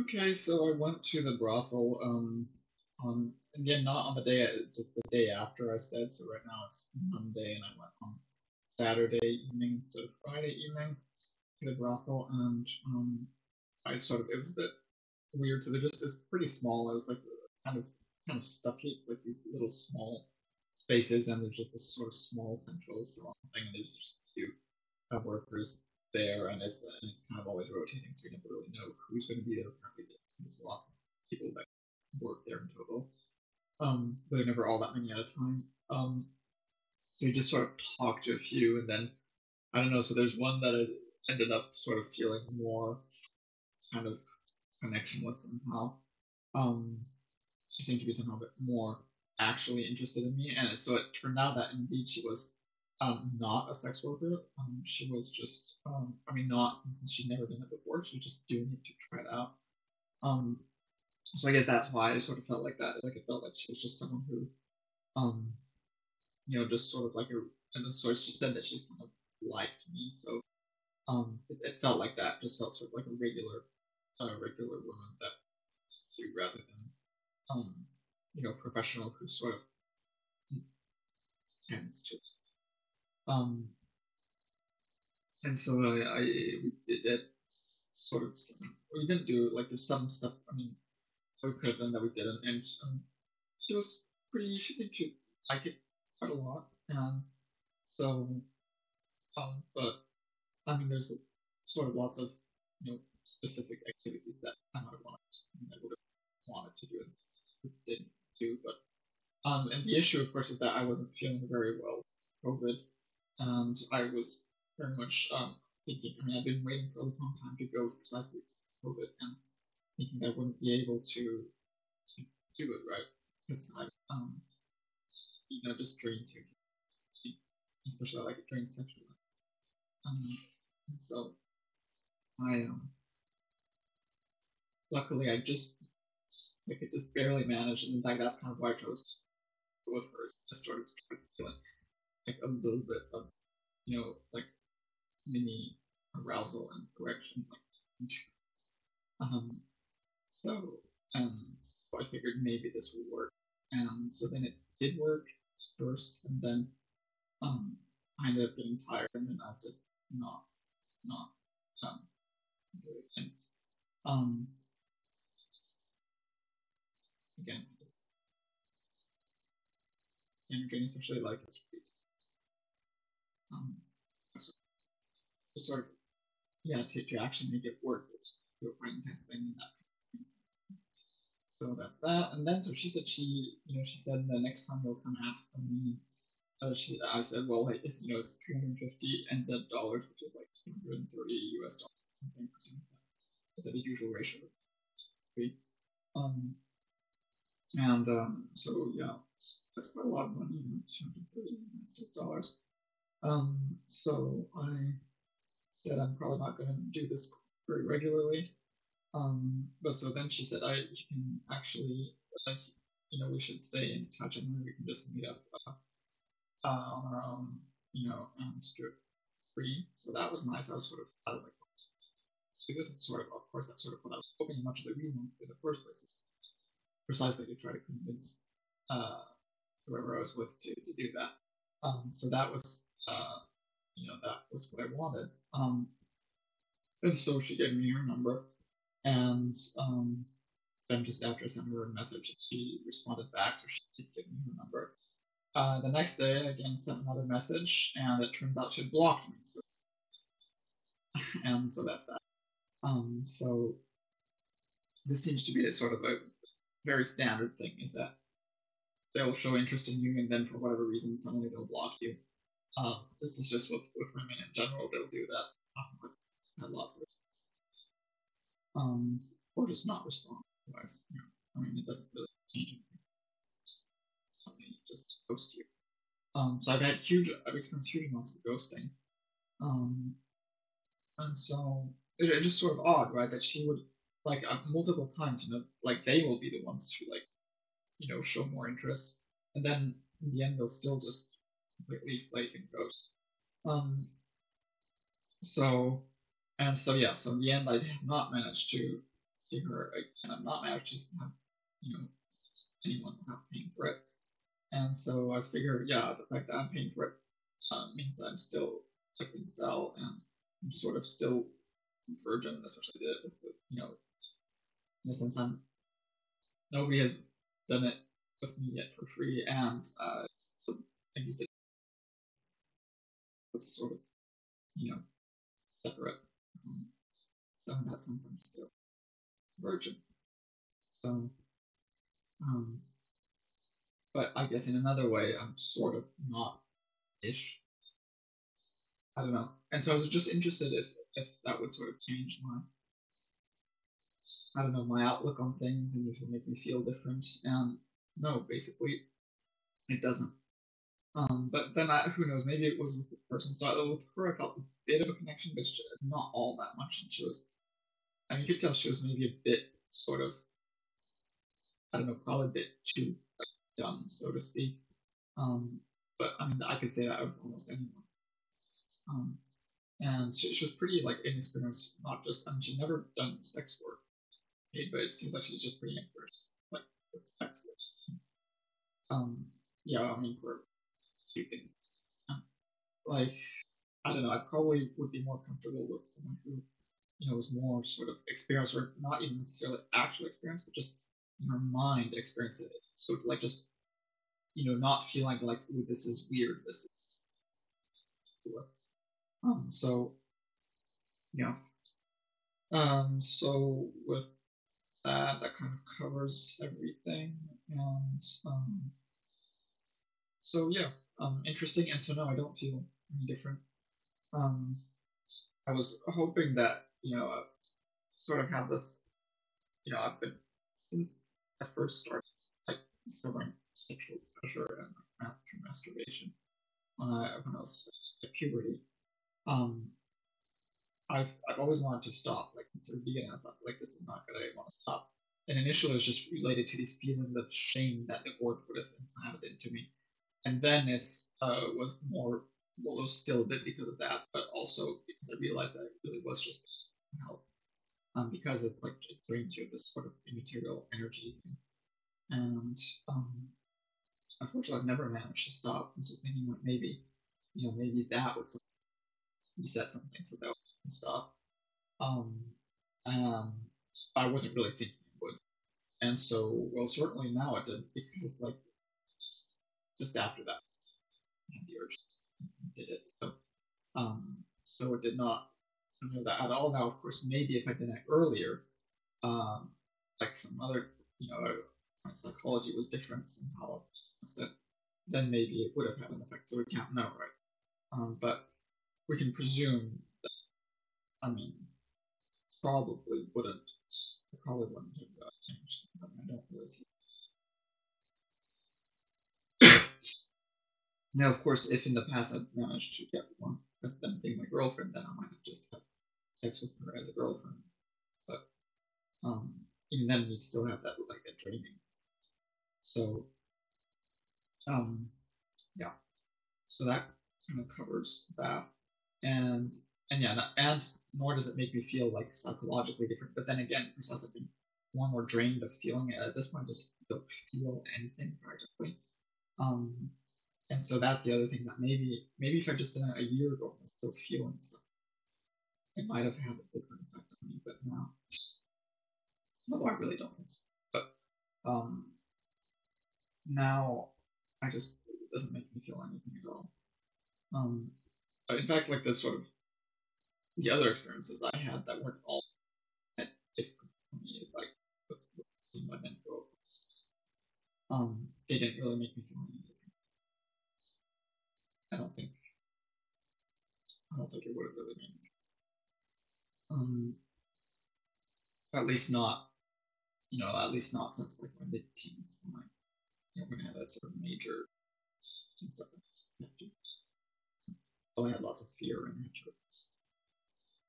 Okay, so I went to the brothel on again not on the day, just the day after I said. So right now it's Monday, and I went on Saturday evening instead of Friday evening to the brothel, and I sort of, it was a bit weird. So they're just, it's pretty small. It was like kind of kind of stuffy. It's like these little small spaces, and there's just this sort of small central salon thing, and there's just a few workers there, and it's kind of always rotating, so you never really know who's going to be there. Apparently, there's lots of people that work there in total, but they're never all that many at a time. So you just sort of talk to a few, and then I don't know. So there's one that I ended up sort of feeling more kind of connection with somehow. Um, she seemed to be somehow a bit more actually interested in me, and so it turned out that indeed she was not a sex worker. She was just, I mean, not since she'd never done it before. She was just doing it to try it out. Um, so I guess that's why I sort of felt like that. Like it felt like she was just someone who, um, just sort of like a, and so she said that she kind of liked me. So it felt like that. Just felt sort of like a regular woman that likes you rather than, professional who sort of tends to. Um, and so we did it sort of. We didn't do like there's some stuff. I mean, that we could have done that we didn't, and she was pretty. She seemed to like it quite a lot, and so but I mean, there's sort of lots of specific activities that I might have wanted, I would have wanted to do and didn't do, but and the issue, of course, is that I wasn't feeling very well with COVID, and I was very much thinking. I mean, I've been waiting for a long time to go precisely because of COVID, and thinking I wouldn't be able to do it right because I just drained too, especially like it drains sexually. And so I luckily I could just barely manage, and in fact that's kind of why I chose to go with her. I started feeling like a little bit of like mini arousal and erection, like um so so I figured maybe this would work, and so then it did work first, and then um I ended up getting tired, and then I just not um do it. And um just again just energy, especially like it's um just sort of yeah to actually make it work. It's quite intense thing and that kind of thing. So that's that. And then so she said she said the next time you'll come ask for me. I said, well, like, it's 350 NZ dollars, which is like 230 US dollars or something. Is that the usual ratio of three? Um, and so yeah, that's quite a lot of money, 230 United States dollars. So I said I'm probably not going to do this very regularly. But so then she said, you can actually, we should stay in touch, and then we can just meet up on our own, and do it free. So that was nice. I was sort of out of like, so this is sort of course, that's sort of what I was hoping. Much of the reason in the first place is precisely to try to convince uh, whoever I was with to do that. So that was what I wanted. And so she gave me her number, and then just after I sent her a message, she responded back, so she kept giving me her number. The next day, I again sent another message, and it turns out she had blocked me. So, and so that's that. So this seems to be a sort of a very standard thing: is that they'll show interest in you, and then for whatever reason, suddenly they'll block you. This is just with women in general; they'll do that with lots of reasons, or just not respond. Otherwise, I mean, it doesn't really change anything. Suddenly just ghost you. So I've experienced huge amounts of ghosting. Um, and so it's just sort of odd, right? That she would like multiple times, like they will be the ones to like, show more interest, and then in the end they'll still just completely flake and ghost. Um, so and so yeah, so in the end I have not managed to see her again. I'm not married. She's have, anyone without paying for it. And so I figure, yeah, the fact that I'm paying for it means that I'm still like incel, and I'm sort of still virgin, especially with the, in a sense, nobody has done it with me yet for free, and still I used it as sort of, separate. So in that sense, I'm still virgin. So, um, but I guess in another way, I'm sort of not ish. I don't know. And so I was just interested if that would sort of change my, I don't know, my outlook on things, and if it would make me feel different. And no, basically, it doesn't. But then who knows? Maybe it was with the person. So with her, I felt a bit of a connection, but not all that much. And she was, I mean, you could tell she was maybe a bit sort of, I don't know, probably a bit too like, dumb, so to speak. But I mean, I could say that of almost anyone. Um, and she was pretty like inexperienced. Not just, I mean, she'd never done sex work, but it seems like she's just pretty inexperienced, like with sex. Um, yeah, I mean, for a few things. Like, I don't know, I probably would be more comfortable with someone who, was more sort of experienced, or not even necessarily actual experience, but just in her mind experience it. So like just, not feeling like, ooh, this is weird, this is with. So yeah. So with that kind of covers everything, and so yeah, interesting. And so now I don't feel any different. Um, I was hoping that sort of have this. I've been since I first started like discovering sexual pleasure and through masturbation when I was at puberty. Um, I've always wanted to stop. Like since the beginning, I thought like this is not good. I want to stop. And initially, it was just related to these feelings of shame that the orth would have implanted into me. And then it's was more, well, it was still a bit because of that, but also because I realized that it really was just health. Because it's like it drains you of this sort of immaterial energy thing. And unfortunately, I've never managed to stop. I was just thinking like maybe, maybe that would reset something so that would stop. Um, and I wasn't really thinking it would. And so, well, certainly now it did, because like just just after that, I had the urge to did it. So it did not know that at all. Now, of course, maybe if I'd done it earlier, um, like some other, my psychology was different somehow, just must have, then maybe it would have had an effect. So we can't know, right? But we can presume that, I mean, probably wouldn't, probably wouldn't have changed. I don't really see. Now, of course, if in the past I'd managed to get one as them being my girlfriend, then I might have just had sex with her as a girlfriend. But even then, you'd still have that like a draining. So um, yeah. So that kind of covers that, and yeah, and nor does it make me feel like psychologically different. But then again, because I've been more and more drained of feeling it at this point, I just don't feel anything practically. Um, and so that's the other thing, that maybe if I just done it a year ago and was still feeling stuff, it might have had a different effect on me. But now, although I really don't think so. But um, now I just, it doesn't make me feel anything at all. Um, in fact, like the sort of the other experiences I had that weren't all that different from me, like with seeing women grow they didn't really make me feel any different. So I don't think it would have really made me. At least not, at least not since like my mid teens, when when I had that sort of major and stuff like this. Well, I had lots of fear and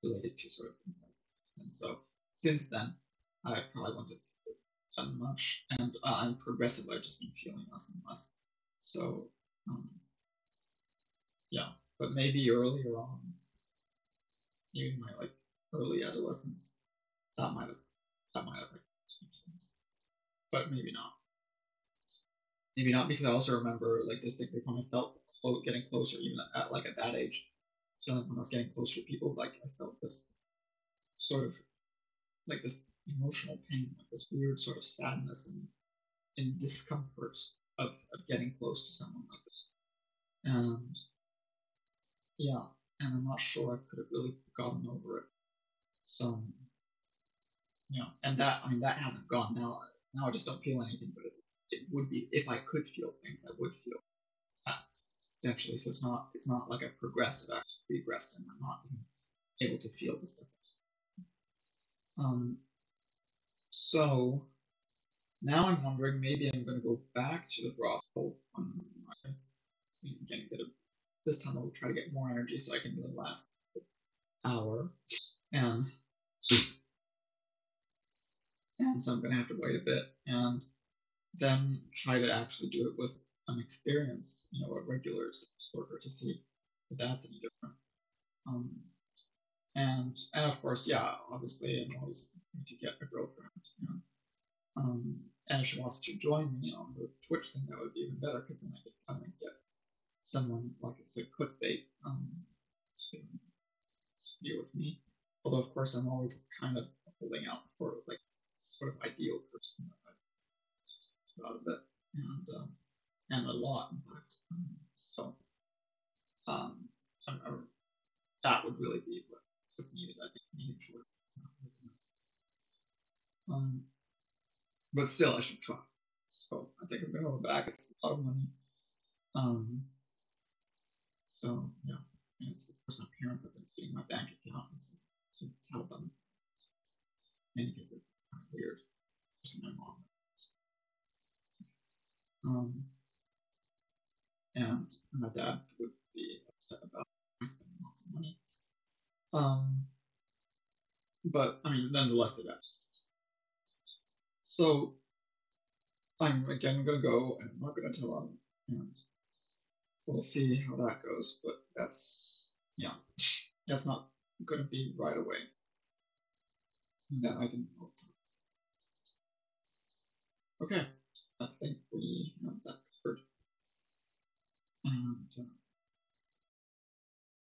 related to sort of insights, and so since then, I probably wouldn't have done much, and I'm progressively I've just been feeling less and less. So, um, yeah, but maybe earlier on, maybe my like early adolescence, that might have. that might have changed things, but maybe not. Maybe not, because I also remember like distinctly when I felt getting closer, even at that age, feeling when I was getting closer to people, like I felt this sort of like this emotional pain, like this weird sort of sadness and discomfort of getting close to someone like this. And yeah, and I'm not sure I could have really gotten over it. So and that, I mean, that hasn't gone now. Now I just don't feel anything, but it would be, if I could feel things, I would feel that eventually. So it's not like I've progressed, I've actually regressed, and I'm not even able to feel the stuff. Um, so now I'm wondering, maybe I'm going to go back to the brothel. Again, this time I'll try to get more energy so I can do the last hour, and so I'm going to have to wait a bit, and then try to actually do it with an experienced, a regular sex worker, to see if that's any different. Um, and of course, yeah, obviously, I'm always going to get a girlfriend. And if she wants to join me on the Twitch thing, that would be even better, because then I could kind of get someone, like it's a clickbait, to be with me. Although, of course, I'm always kind of holding out for like sort of ideal person that I've talked about a bit, and a lot, in fact. So um, that would really be what is needed. I think needing choice. But still, I should try. So I think I'm gonna go back. It's a lot of money. So yeah, and it's, of course, my parents have been feeding my bank account, and so to tell them, in any case, it's kind of weird, especially my mom. And my dad would be upset about me spending lots of money. But I mean, nonetheless, the dad's just. So I'm again gonna go, and I'm not gonna tell him, and we'll see how that goes. But that's not gonna be right away. That I can. Okay, I think we have that covered. And